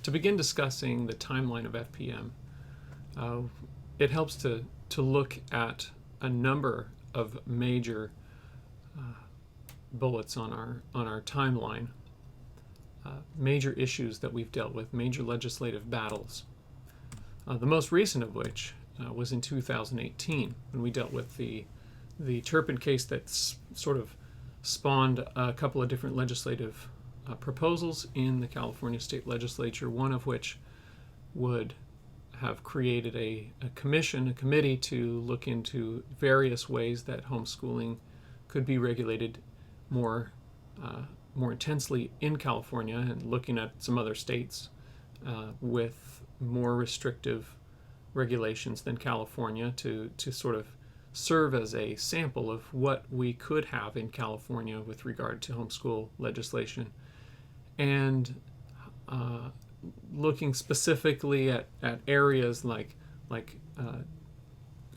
to begin discussing the timeline of FPM, it helps to look at a number of major bullets on our timeline, major issues that we've dealt with, major legislative battles. The most recent of which was in 2018 when we dealt with the Turpin case that sort of spawned a couple of different legislative proposals in the California State Legislature, one of which would have created a committee to look into various ways that homeschooling could be regulated more intensely in California, and looking at some other states with more restrictive regulations than California to sort of serve as a sample of what we could have in California with regard to homeschool legislation, and looking specifically at areas like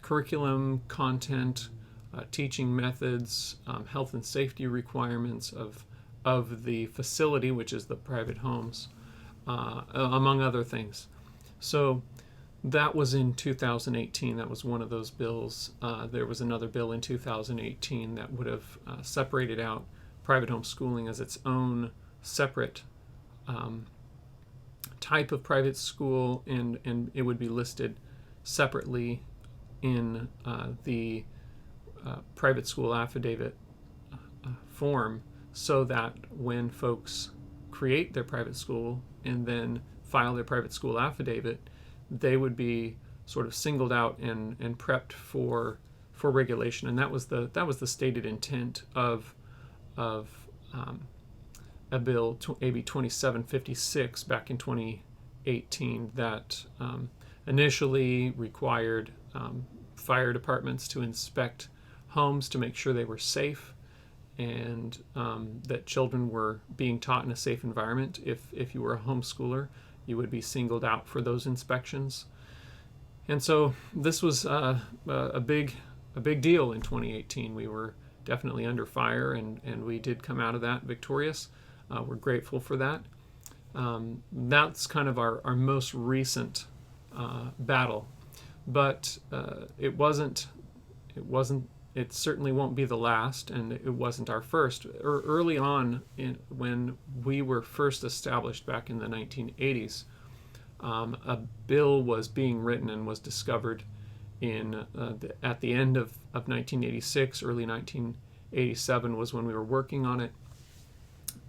curriculum, content, teaching methods, health and safety requirements of the facility, which is the private homes, among other things. So that was in 2018. That was one of those bills. There was another bill in 2018 that would have separated out private homeschooling as its own separate type of private school, and it would be listed separately in the private school affidavit form, so that when folks create their private school and then file their private school affidavit, they would be sort of singled out and prepped for regulation. And that was the stated intent of a bill, AB 2756, back in 2018, that initially required fire departments to inspect homes to make sure they were safe, and that children were being taught in a safe environment. If you were a homeschooler, you would be singled out for those inspections. And so this was a big deal in 2018. We were definitely under fire, and we did come out of that victorious. We're grateful for that. That's kind of our most recent battle, but it certainly won't be the last, and it wasn't our first. Early on, when we were first established back in the 1980s, a bill was being written and was discovered at the end of 1986, early 1987 was when we were working on it.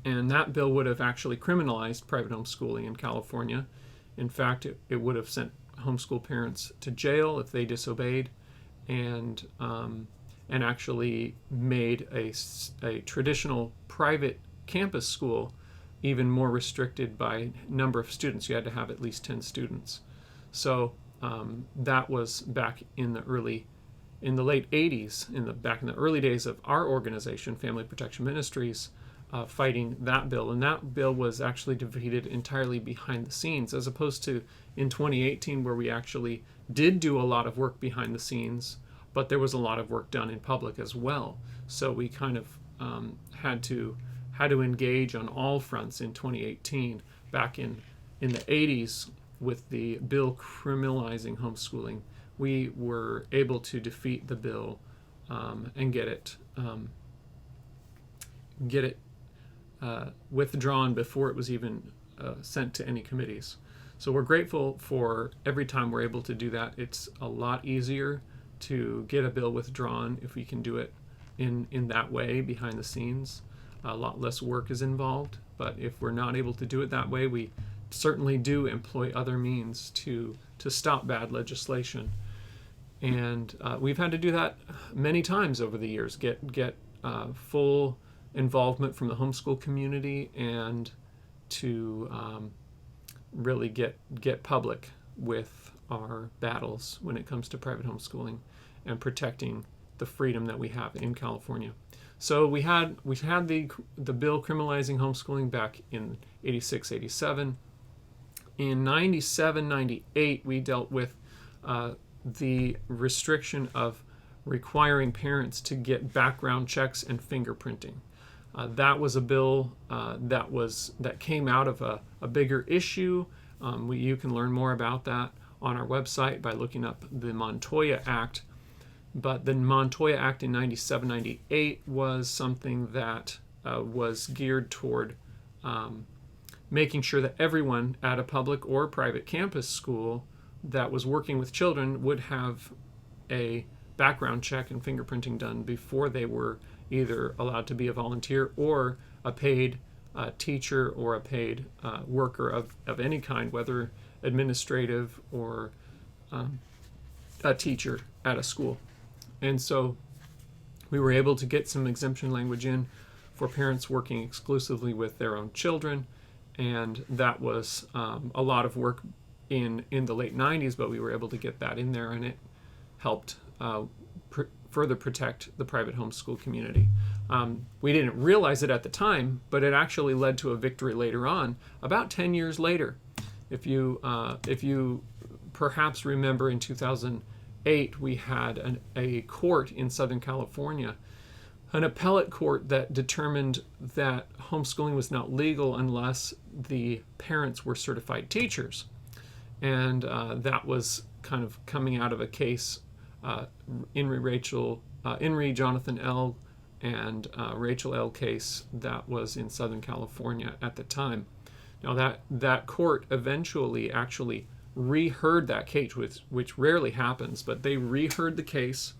And that bill would have actually criminalized private homeschooling in California. In fact, it would have sent homeschool parents to jail if they disobeyed, and actually made a traditional private campus school even more restricted by number of students. You had to have at least 10 students. So that was back in the late 80s, back in the early days of our organization, Family Protection Ministries, fighting that bill. And that bill was actually defeated entirely behind the scenes, as opposed to in 2018, where we actually did do a lot of work behind the scenes, but there was a lot of work done in public as well. So we kind of had to engage on all fronts in 2018. Back in the 80s, with the bill criminalizing homeschooling, we were able to defeat the bill and get it withdrawn before it was even sent to any committees. So we're grateful for every time we're able to do that. It's a lot easier to get a bill withdrawn if we can do it in that way behind the scenes. A lot less work is involved, but if we're not able to do it that way, we certainly do employ other means to stop bad legislation. And we've had to do that many times over the years, get full involvement from the homeschool community, and to really get public with our battles when it comes to private homeschooling and protecting the freedom that we have in California. So we had the bill criminalizing homeschooling back in 86, 87. In 97, 98, we dealt with the restriction of requiring parents to get background checks and fingerprinting. That was a bill that came out of a bigger issue You can learn more about that on our website by looking up the Montoya Act. But the Montoya Act in 97-98 was something that was geared toward making sure that everyone at a public or private campus school that was working with children would have a background check and fingerprinting done before they were either allowed to be a volunteer or a paid teacher or a paid worker of any kind, whether administrative or a teacher at a school. And so we were able to get some exemption language in for parents working exclusively with their own children, and that was a lot of work in the late 90s, but we were able to get that in there, and it helped further protect the private homeschool community. We didn't realize it at the time, but it actually led to a victory later on, about 10 years later. If you perhaps remember, in 2008, we had a court in Southern California, an appellate court, that determined that homeschooling was not legal unless the parents were certified teachers. And that was kind of coming out of a case, Inree Jonathan L. and Rachel L. case that was in Southern California at the time. Now that court eventually actually reheard that case, which rarely happens, but they reheard the case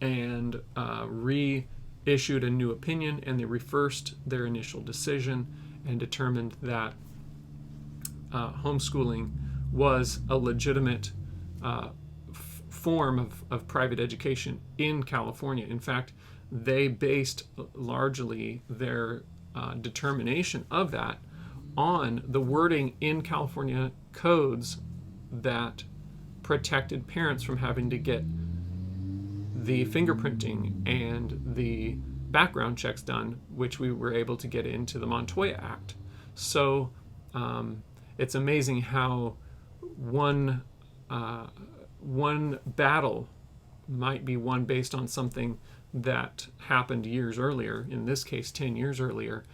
and reissued a new opinion, and they reversed their initial decision and determined that homeschooling was a legitimate form of private education in California. In fact, they based largely their determination of that on the wording in California codes that protected parents from having to get the fingerprinting and the background checks done, which we were able to get into the Montoya Act. So it's amazing how one battle might be won based on something that happened years earlier, in this case 10 years earlier,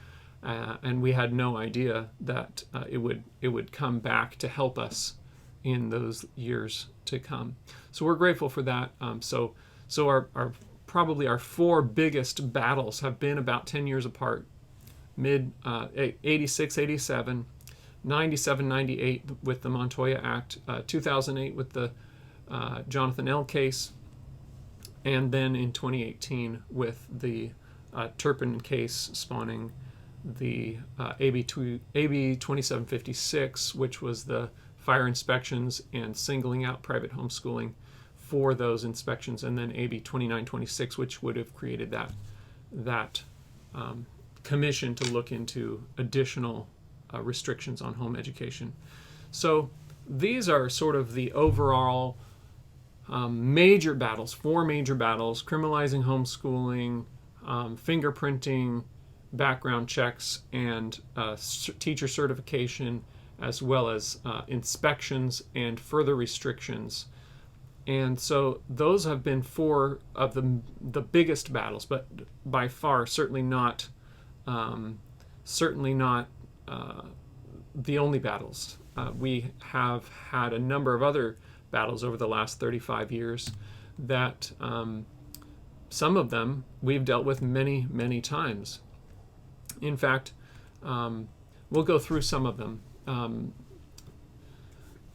and we had no idea that it would come back to help us in those years to come. So we're grateful for that. So our probably our four biggest battles have been about 10 years apart: mid 86, 87, 97, 98 with the Montoya Act, 2008 with the Jonathan L. case, and then in 2018 with the Turpin case spawning the AB 2756, which was the fire inspections and singling out private homeschooling for those inspections, and then AB 2926, which would have created that commission to look into additional restrictions on home education. So these are sort of the overall major battles, four major battles: criminalizing homeschooling, fingerprinting, background checks, and teacher certification, as well as inspections and further restrictions. And so those have been four of the biggest battles, but by far certainly not the only battles. We have had a number of other battles over the last 35 years that some of them we've dealt with many, many times. In fact, we'll go through some of them.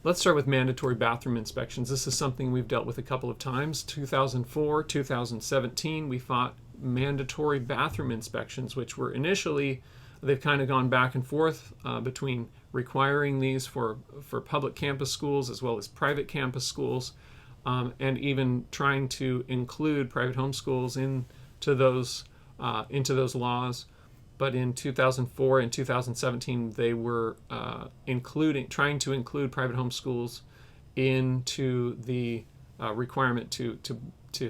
Let's start with mandatory bathroom inspections. This is something we've dealt with a couple of times. 2004, 2017, we fought mandatory bathroom inspections, which were initially, they've kind of gone back and forth between requiring these for public campus schools as well as private campus schools, and even trying to include private homeschools into those laws. But in 2004 and 2017, they were trying to include private homeschools into the requirement to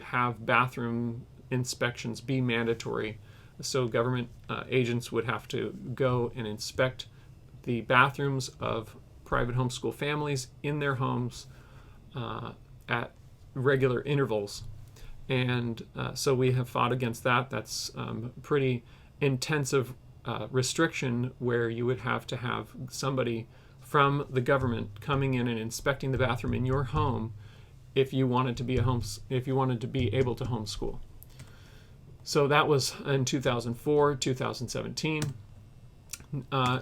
have bathroom inspections be mandatory. So government agents would have to go and inspect the bathrooms of private homeschool families in their homes at regular intervals. And so we have fought against that. That's pretty intensive restriction, where you would have to have somebody from the government coming in and inspecting the bathroom in your home if you wanted to be able to homeschool. So that was in 2004, 2017.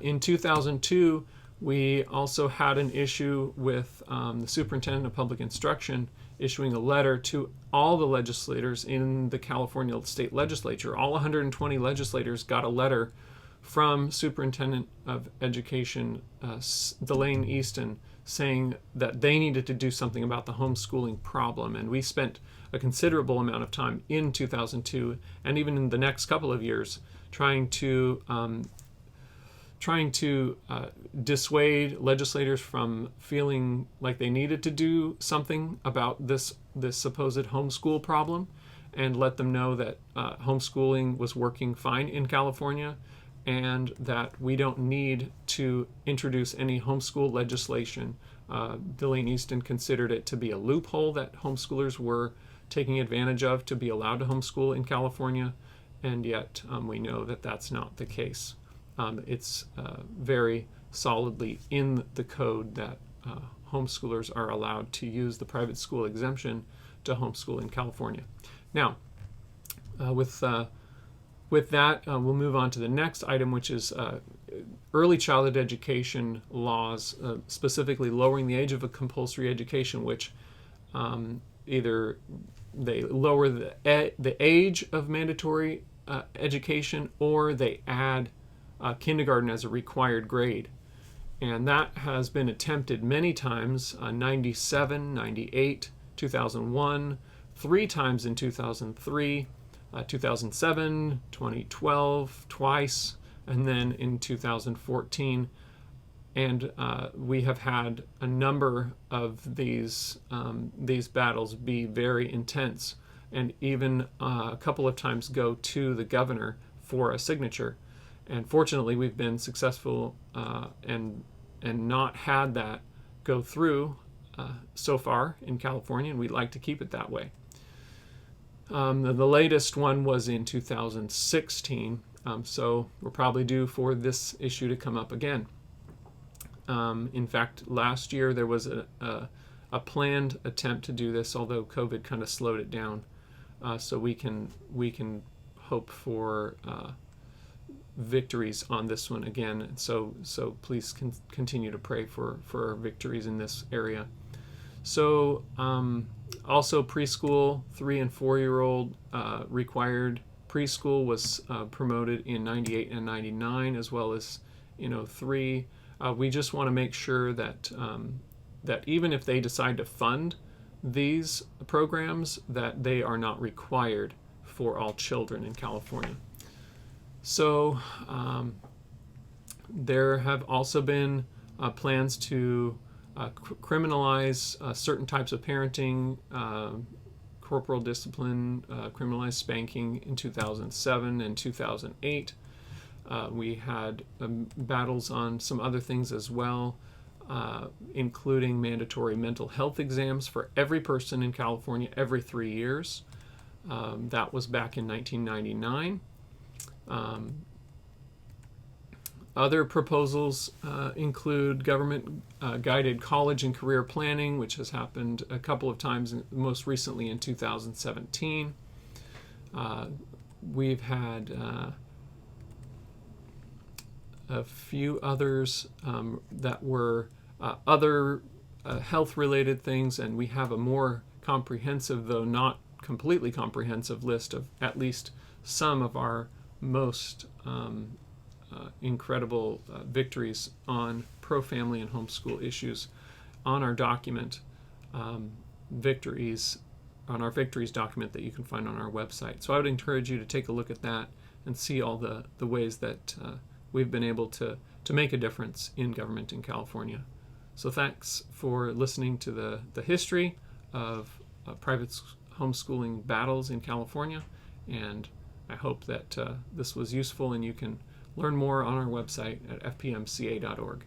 In 2002, we also had an issue with the Superintendent of Public Instruction issuing a letter to all the legislators in the California State Legislature. All 120 legislators got a letter from Superintendent of Education Delane Easton saying that they needed to do something about the homeschooling problem. And we spent a considerable amount of time in 2002 and even in the next couple of years trying to dissuade legislators from feeling like they needed to do something about this supposed homeschool problem, and let them know that homeschooling was working fine in California and that we don't need to introduce any homeschool legislation. Delane Easton considered it to be a loophole that homeschoolers were taking advantage of to be allowed to homeschool in California, and yet we know that that's not the case. It's very solidly in the code that homeschoolers are allowed to use the private school exemption to homeschool in California. Now, with that, we'll move on to the next item, which is early childhood education laws, specifically lowering the age of a compulsory education, which either they lower the age of mandatory education, or they add kindergarten as a required grade. And that has been attempted many times, 97, 98, 2001, 3 times in 2003, 2007, 2012, twice, and then in 2014. And we have had a number of these battles be very intense, and even a couple of times go to the governor for a signature. And fortunately, we've been successful and not had that go through so far in California, and we'd like to keep it that way. The latest one was in 2016, so we're probably due for this issue to come up again. In fact, last year there was a planned attempt to do this, although COVID kind of slowed it down. So we can hope for victories on this one again. So please continue to pray for victories in this area. So also preschool, 3 and 4-year-old required preschool was promoted in 98 and 99, as well as 3. We just want to make sure that that even if they decide to fund these programs, that they are not required for all children in California. So there have also been plans to criminalize certain types of parenting, corporal discipline, criminalize spanking in 2007 and 2008. We had battles on some other things as well, including mandatory mental health exams for every person in California every 3 years. That was back in 1999. Other proposals include government-guided college and career planning, which has happened a couple of times, most recently in 2017. We've had a few others that were other health-related things, and we have a more comprehensive, though not completely comprehensive, list of at least some of our most incredible victories on pro-family and homeschool issues on our document, victories document that you can find on our website. So I would encourage you to take a look at that and see all the ways that we've been able to make a difference in government in California. So thanks for listening to the history of private homeschooling battles in California, and I hope that this was useful, and you can learn more on our website at fpmca.org.